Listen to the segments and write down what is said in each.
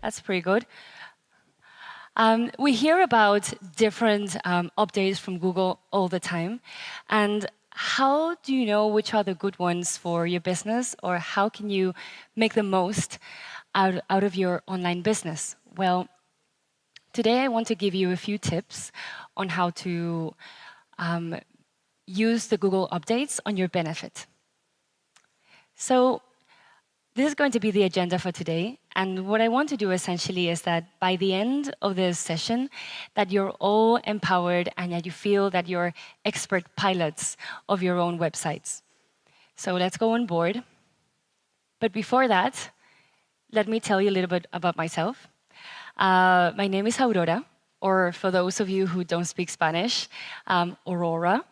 That's pretty good. We hear about different updates from Google all the time. And how do you know which are the good ones for your business, or how can you make the most out of your online business? Well, today I want to give you a few tips on how to use the Google updates on your benefit. So this is going to be the agenda for today. And what I want to do essentially is that by the end of this session, that you're all empowered and that you feel that you're expert pilots of your own websites. So let's go on board. But before that, let me tell you a little bit about myself. My name is Aurora, or for those of you who don't speak Spanish, Aurora.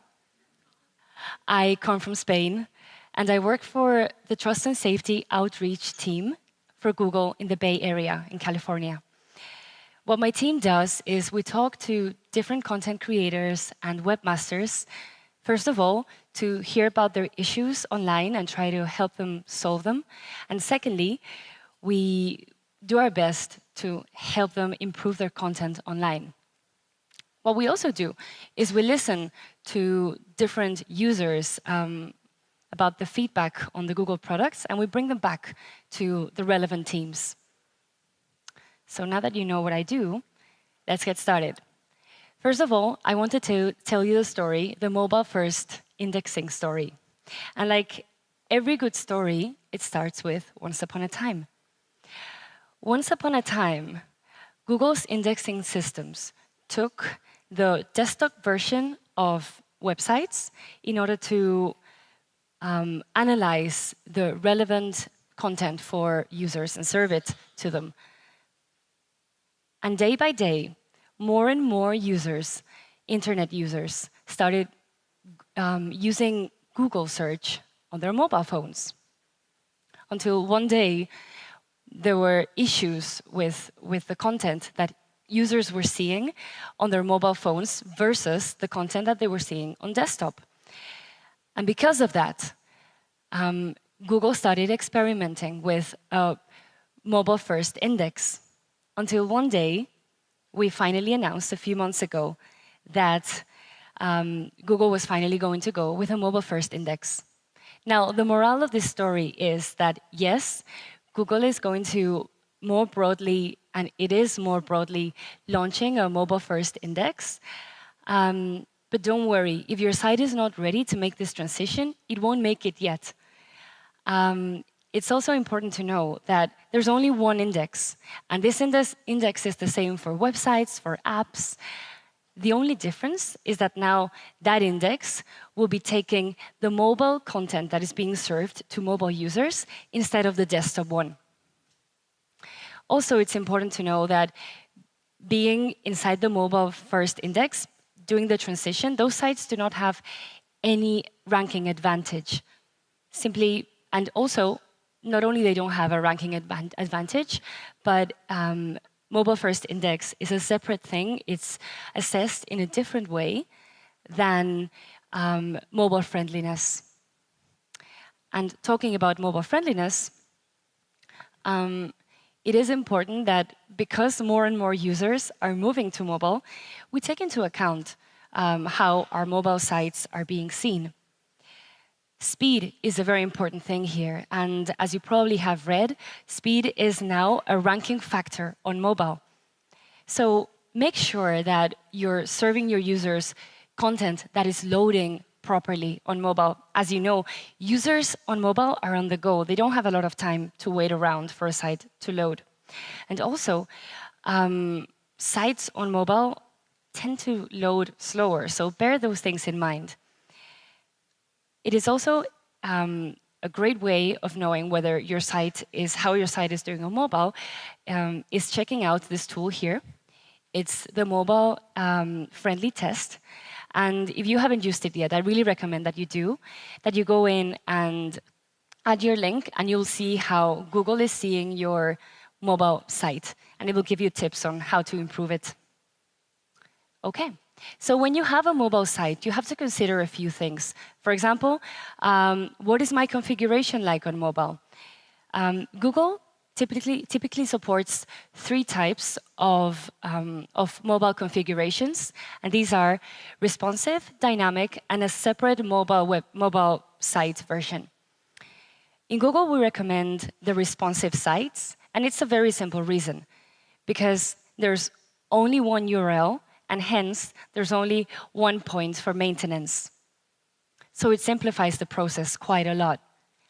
I come from Spain, and I work for the Trust and Safety Outreach team for Google in the Bay Area in California. What my team does is we talk to different content creators and webmasters, first of all, to hear about their issues online and try to help them solve them. And secondly, we do our best to help them improve their content online. What we also do is we listen to different users about the feedback on the Google products, and we bring them back to the relevant teams. So now that you know what I do, let's get started. First of all, I wanted to tell you the story, the mobile-first indexing story. And like every good story, it starts with once upon a time. Once upon a time, Google's indexing systems took the desktop version of websites in order to analyze the relevant content for users and serve it to them. And day by day, more and more users, internet users, started using Google search on their mobile phones. Until one day, there were issues with the content that users were seeing on their mobile phones versus the content that they were seeing on desktop. And because of that, Google started experimenting with a mobile-first index until one day, we finally announced a few months ago that Google was finally going to go with a mobile-first index. Now, the moral of this story is that, yes, Google is going to more broadly, and it is more broadly, launching a mobile-first index. But don't worry, if your site is not ready to make this transition, it won't make it yet. It's also important to know that there's only one index, and this index is the same for websites, for apps. The only difference is that now that index will be taking the mobile content that is being served to mobile users instead of the desktop one. Also, it's important to know that being inside the mobile-first index, doing the transition, those sites do not have any ranking advantage. Simply, and also, not only they don't have a ranking advantage, but mobile-first index is a separate thing. It's assessed in a different way than mobile friendliness. And talking about mobile friendliness, it is important that because more and more users are moving to mobile, we take into account how our mobile sites are being seen. Speed is a very important thing here, and as you probably have read, speed is now a ranking factor on mobile. So make sure that you're serving your users content that is loading properly on mobile. As you know, users on mobile are on the go. They don't have a lot of time to wait around for a site to load. And also, sites on mobile tend to load slower, so bear those things in mind. It is also a great way of knowing whether your site is, how your site is doing on mobile, is checking out this tool here. It's the mobile friendly test. And if you haven't used it yet, I really recommend that you do, that you go in and add your link, and you'll see how Google is seeing your mobile site, and it will give you tips on how to improve it. Okay. So when you have a mobile site, you have to consider a few things. For example, what is my configuration like on mobile? Google typically supports 3 types of mobile configurations, and these are responsive, dynamic, and a separate mobile site version. In Google, we recommend the responsive sites, and it's a very simple reason, because there's only one URL, and hence there's only one point for maintenance. So it simplifies the process quite a lot.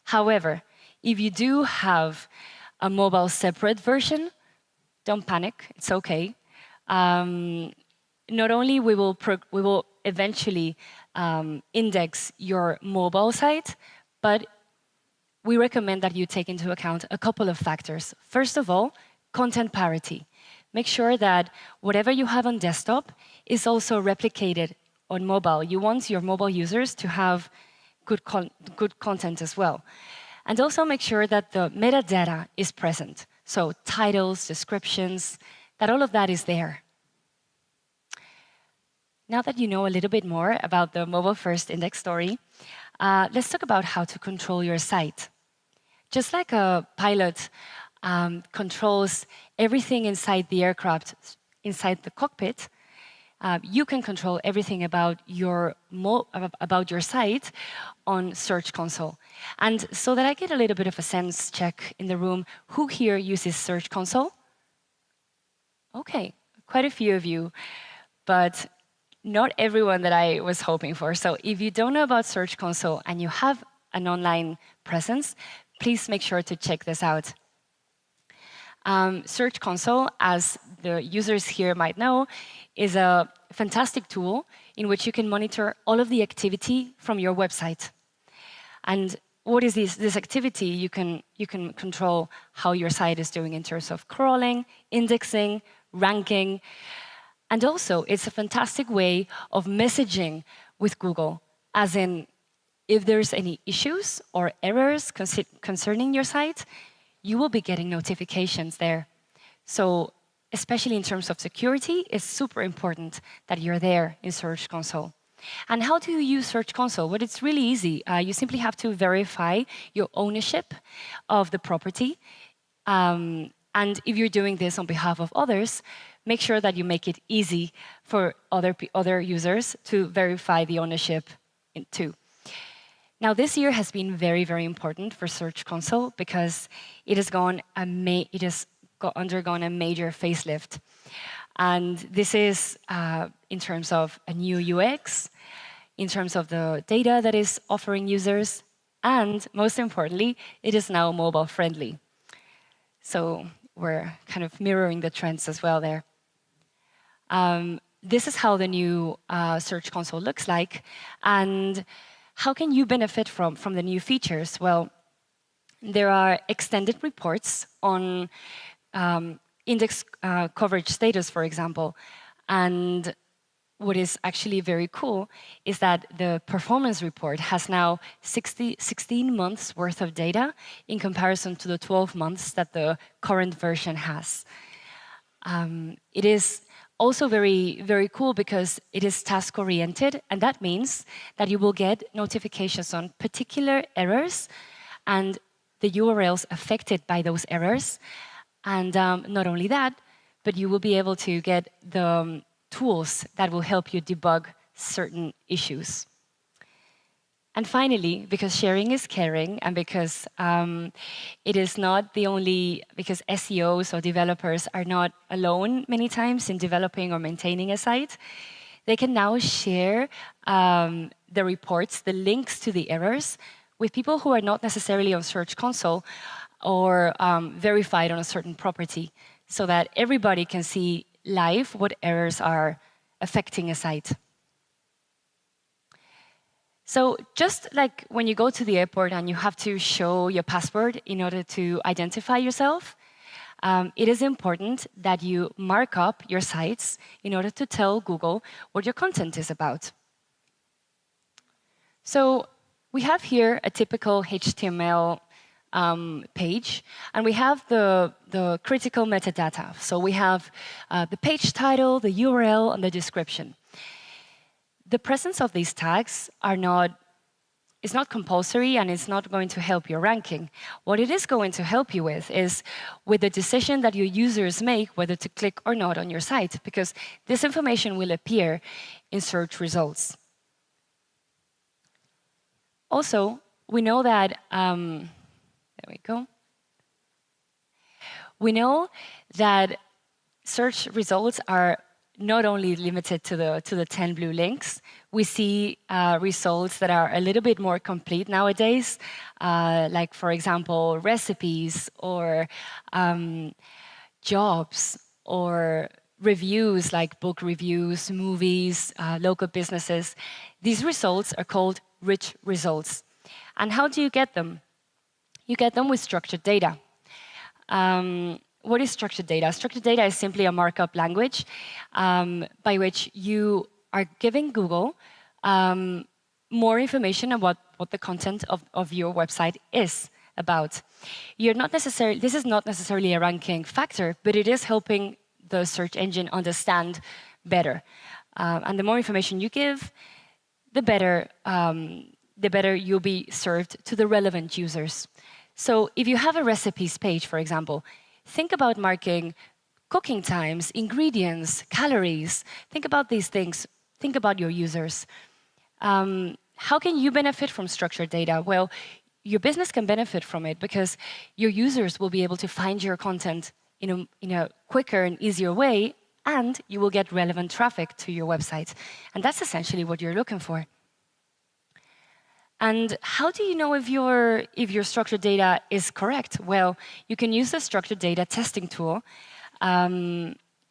However, if you do have a mobile separate version, don't panic, it's okay. Not only we will eventually index your mobile site, but we recommend that you take into account a couple of factors. First of all, content parity. Make sure that whatever you have on desktop is also replicated on mobile. You want your mobile users to have good content as well. And also make sure that the metadata is present. So titles, descriptions, that all of that is there. Now that you know a little bit more about the mobile-first index story, let's talk about how to control your site. Just like a pilot controls everything inside the aircraft, inside the cockpit, you can control everything about your site on Search Console. And so that I get a little bit of a sense check in the room, who here uses Search Console? Okay, quite a few of you, but not everyone that I was hoping for. So if you don't know about Search Console and you have an online presence, please make sure to check this out. Search Console, as the users here might know, is a fantastic tool in which you can monitor all of the activity from your website. And what is this activity? You can control how your site is doing in terms of crawling, indexing, ranking. And also, it's a fantastic way of messaging with Google, as in, if there's any issues or errors concerning your site, you will be getting notifications there. So, especially in terms of security, it's super important that you're there in Search Console. And how do you use Search Console? Well, it's really easy. You simply have to verify your ownership of the property. And if you're doing this on behalf of others, make sure that you make it easy for other users to verify the ownership too. Now, this year has been very, very important for Search Console because it has undergone a major facelift. And this is in terms of a new UX, in terms of the data that is offering users, and most importantly, it is now mobile friendly. So we're kind of mirroring the trends as well there. This is how the new Search Console looks like. And how can you benefit from the new features? Well, there are extended reports on index coverage status, for example. And what is actually very cool is that the performance report has now 16 months worth of data in comparison to the 12 months that the current version has. It is also very, very cool because it is task-oriented, and that means that you will get notifications on particular errors and the URLs affected by those errors. And not only that, but you will be able to get the tools that will help you debug certain issues. And finally, because sharing is caring, and because it is not the only, because SEOs or developers are not alone many times in developing or maintaining a site, they can now share the reports, the links to the errors, with people who are not necessarily on Search Console or verified on a certain property, so that everybody can see live what errors are affecting a site. So just like when you go to the airport and you have to show your passport in order to identify yourself, it is important that you mark up your sites in order to tell Google what your content is about. So we have here a typical HTML page, and we have the critical metadata. So we have the page title, the URL, and the description. The presence of these tags are not it's not compulsory and it's not going to help your ranking. What it is going to help you with is with the decision that your users make whether to click or not on your site, because this information will appear in search results. Also, we know that, there we go. We know that search results are not only limited to the 10 blue links. We see results that are a little bit more complete nowadays, like, for example, recipes or jobs or reviews like book reviews, movies, local businesses. These results are called rich results. And how do you get them? You get them with structured data. What is structured data? Structured data is simply a markup language by which you are giving Google more information about what the content of your website is about. This is not necessarily a ranking factor, but it is helping the search engine understand better. And the more information you give, the better you'll be served to the relevant users. So if you have a recipes page, for example, think about marking cooking times, ingredients, calories. Think about these things. Think about your users. How can you benefit from structured data? Well, your business can benefit from it because your users will be able to find your content in a quicker and easier way, and you will get relevant traffic to your website. And that's essentially what you're looking for. And how do you know if your structured data is correct? Well, you can use the structured data testing tool,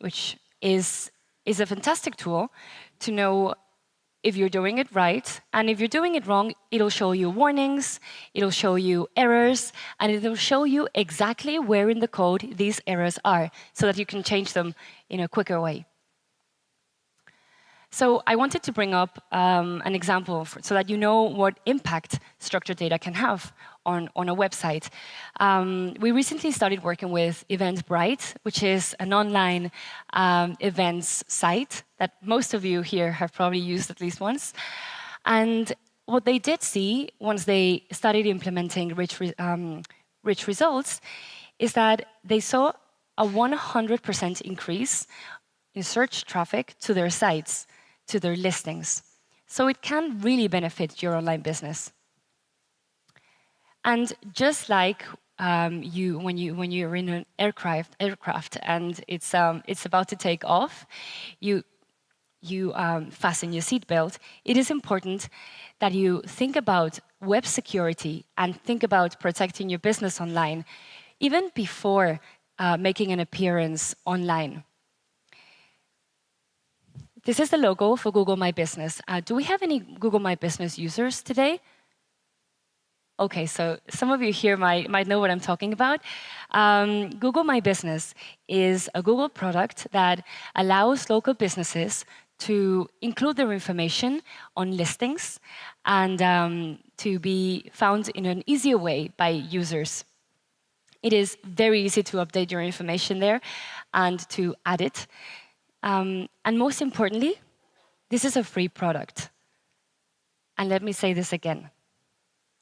which is a fantastic tool to know if you're doing it right. And if you're doing it wrong, it'll show you warnings, it'll show you errors, and it'll show you exactly where in the code these errors are so that you can change them in a quicker way. So I wanted to bring up an example so that you know what impact structured data can have on a website. We recently started working with Eventbrite, which is an online events site that most of you here have probably used at least once. And what they did see once they started implementing rich results is that they saw a 100% increase in search traffic to their sites, to their listings. So it can really benefit your online business. And just like when you're in an aircraft and it's about to take off, you fasten your seatbelt. It is important that you think about web security and think about protecting your business online, even before making an appearance online. This is the logo for Google My Business. Do we have any Google My Business users today? Okay, so some of you here might know what I'm talking about. Google My Business is a Google product that allows local businesses to include their information on listings and to be found in an easier way by users. It is very easy to update your information there and to add it. And most importantly, this is a free product. And let me say this again.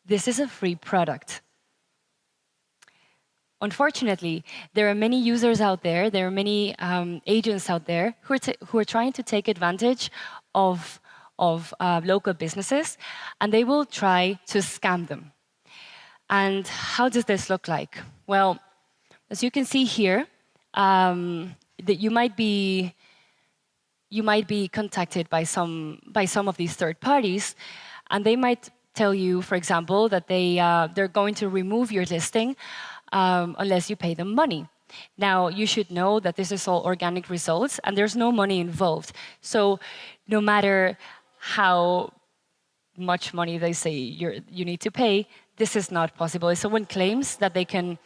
This is a free product. Unfortunately, there are many users out there, there are many agents out there who are trying to take advantage of local businesses, and they will try to scam them. And how does this look like? Well, as you can see here, that you might be contacted by some of these third parties, and they might tell you, for example, that they're going to remove your listing unless you pay them money. Now, you should know that this is all organic results, and there's no money involved. So no matter how much money they say you need to pay, this is not possible. If someone claims that they can,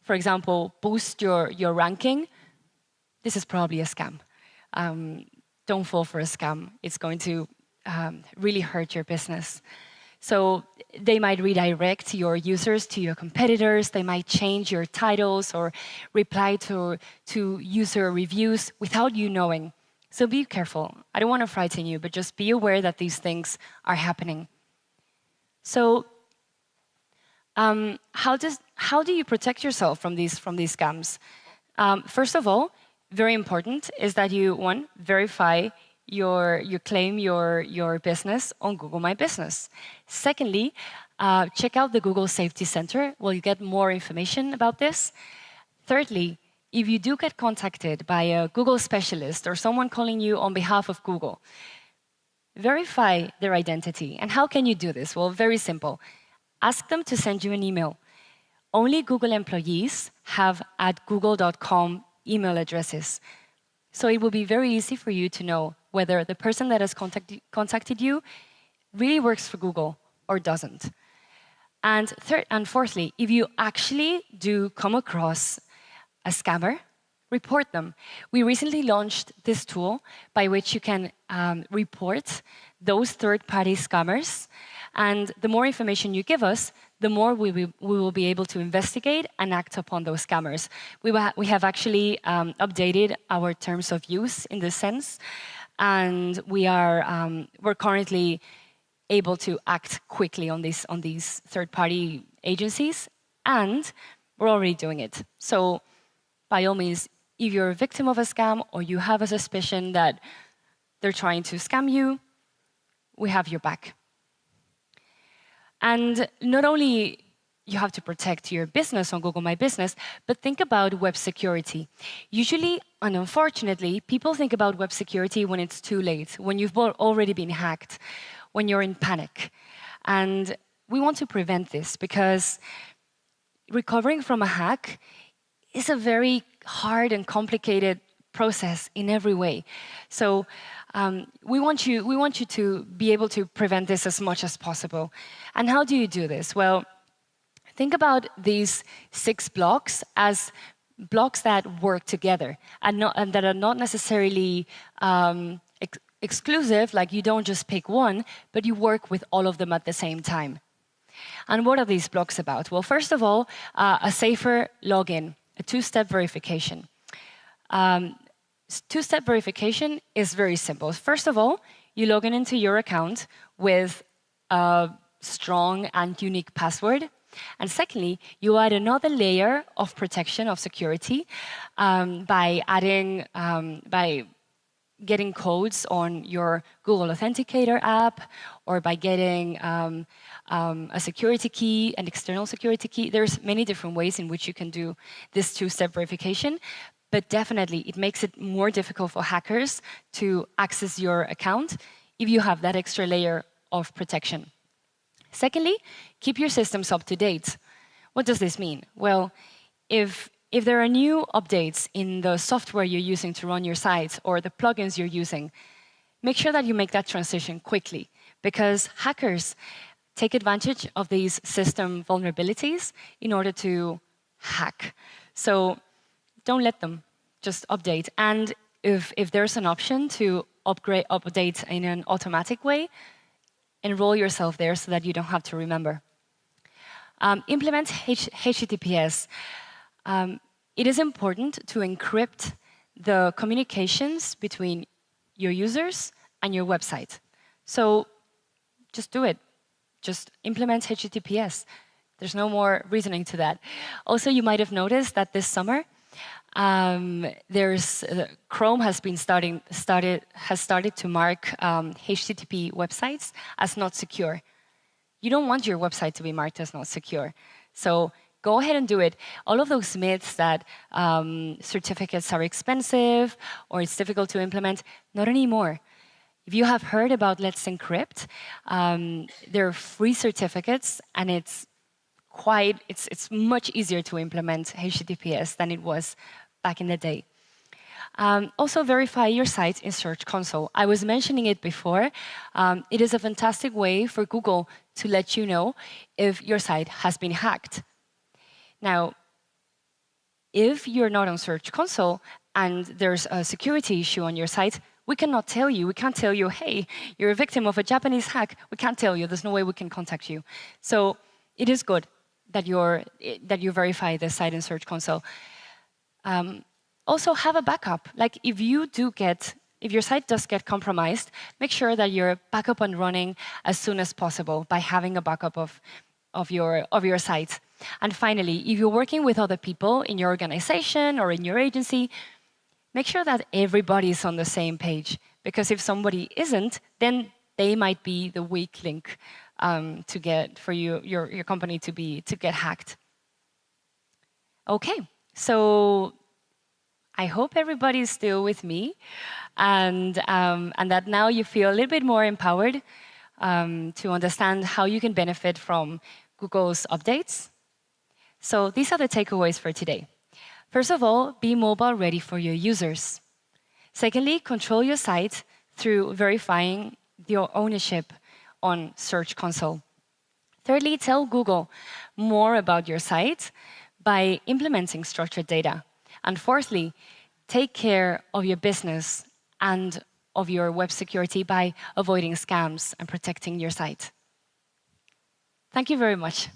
for example, boost your ranking, this is probably a scam. Don't fall for a scam. It's going to really hurt your business. So they might redirect your users to your competitors. They might change your titles or reply to user reviews without you knowing. So be careful. I don't want to frighten you, but just be aware that these things are happening. So how do you protect yourself from these scams? First of all, very important is that you, one, verify you claim your business on Google My Business. Secondly, check out the Google Safety Center where you get more information about this. Thirdly, if you do get contacted by a Google specialist or someone calling you on behalf of Google, verify their identity. And how can you do this? Well, very simple. Ask them to send you an email. Only Google employees have @google.com email addresses. So it will be very easy for you to know whether the person that has contacted you really works for Google or doesn't. And third and fourthly, if you actually do come across a scammer, report them. We recently launched this tool by which you can report those third-party scammers. And the more information you give us, the more we will be able to investigate and act upon those scammers. We have actually updated our terms of use in this sense. And we're currently able to act quickly on these third-party agencies. And we're already doing it. So by all means, if you're a victim of a scam or you have a suspicion that they're trying to scam you, we have your back. And not only you have to protect your business on Google My Business, but think about web security. Usually, and unfortunately, people think about web security when it's too late, when you've already been hacked, when you're in panic. And we want to prevent this because recovering from a hack is a very hard and complicated process in every way. So we want you to be able to prevent this as much as possible. And how do you do this? Well, think about these 6 blocks as blocks that work together and that are not necessarily exclusive, like you don't just pick one, but you work with all of them at the same time. And what are these blocks about? Well, first of all, a safer login, a 2-step verification. 2-step verification is very simple. First of all, you log in into your account with a strong and unique password. And secondly, you add another layer of protection, of security, by getting codes on your Google Authenticator app, or by getting a security key, an external security key. There's many different ways in which you can do this 2-step verification, but definitely it makes it more difficult for hackers to access your account if you have that extra layer of protection. Secondly, keep your systems up to date. What does this mean? Well, if there are new updates in the software you're using to run your site or the plugins you're using, make sure that you make that transition quickly, because hackers take advantage of these system vulnerabilities in order to hack. So don't let them, just update. And if there's an option to update in an automatic way, enroll yourself there so that you don't have to remember. Implement HTTPS. It is important to encrypt the communications between your users and your website. So just do it. Just implement HTTPS. There's no more reasoning to that. Also, you might have noticed that this summer, Chrome has started to mark HTTP websites as not secure. You don't want your website to be marked as not secure. So go ahead and do it. All of those myths that certificates are expensive or it's difficult to implement, not anymore. If you have heard about Let's Encrypt, there are free certificates, and it's much easier to implement HTTPS than it was back in the day. Also, verify your site in Search Console. I was mentioning it before. It is a fantastic way for Google to let you know if your site has been hacked. Now, if you're not on Search Console and there's a security issue on your site, we cannot tell you. We can't tell you, hey, you're a victim of a Japanese hack. We can't tell you. There's no way we can contact you. So it is good that you verify the site in Search Console. Also, have a backup. Like, if if your site does get compromised, make sure that you're back up and running as soon as possible by having a backup of your site. And finally, if you're working with other people in your organization or in your agency, make sure that everybody is on the same page. Because if somebody isn't, then they might be the weak link for your company to get hacked. Okay, so I hope everybody is still with me, and that now you feel a little bit more empowered to understand how you can benefit from Google's updates. So these are the takeaways for today. First of all, be mobile ready for your users. Secondly, control your site through verifying your ownership on Search Console. Thirdly, tell Google more about your site by implementing structured data. And fourthly, take care of your business and of your web security by avoiding scams and protecting your site. Thank you very much.